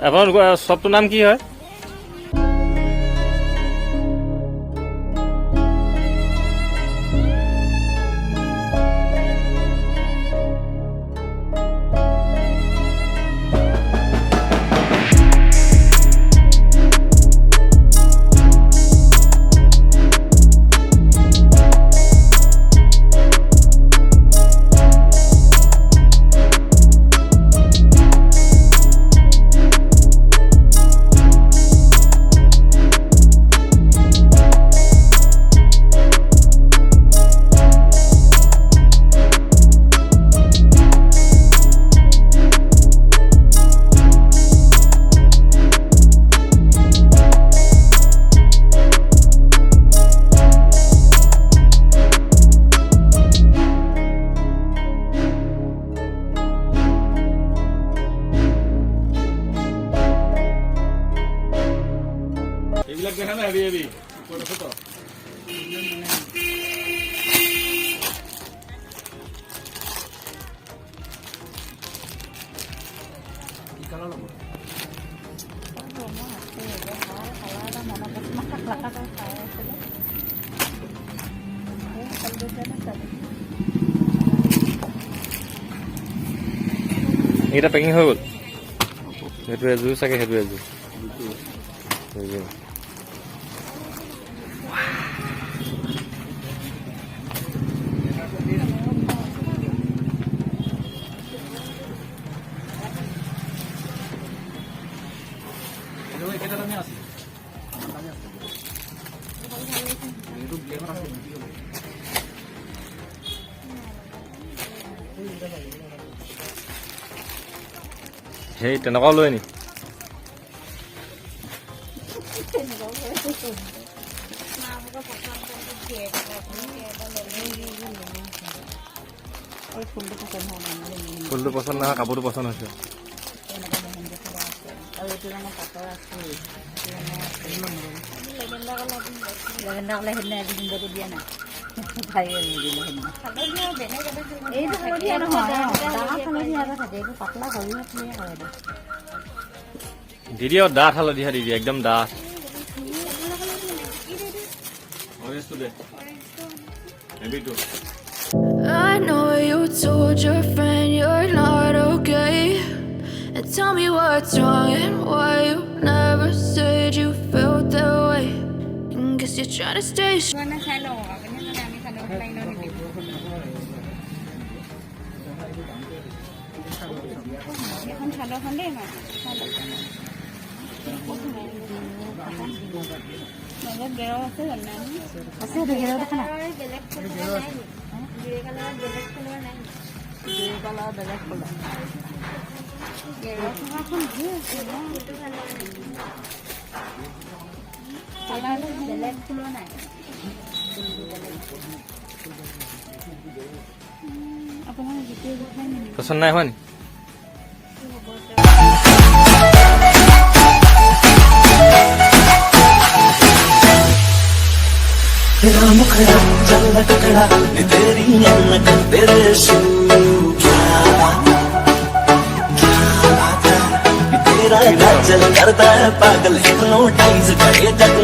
আপোনালোকৰ শ্বপটোৰ নাম কি হয়? এইবিলাক দেখা নাই হেভি ফটো কি কালাৰ ল'ব এইটা পেকিং হৈ গ'ল সেইটো এযোৰ চাগে সেইটো এযোৰ সেই তেনেকুৱা লৈ নি ফুলটো পচন্দ নহয় কাপোৰটো পচন্দ হৈছে দিদি ডাঠ হালধীয়া দিদি একদম ডাঠ I know you told your friend you're not okay, and tell me what's wrong and why you never said you felt that way. And guess you're trying to stay strong. পচন্দ নাই হোৱা নি तेरा मुखड़ा जल टुकड़ा तेरी अनक तेरे शू क्या बात है तेरा चल करता है पागल हिप्नोटाइज करे जग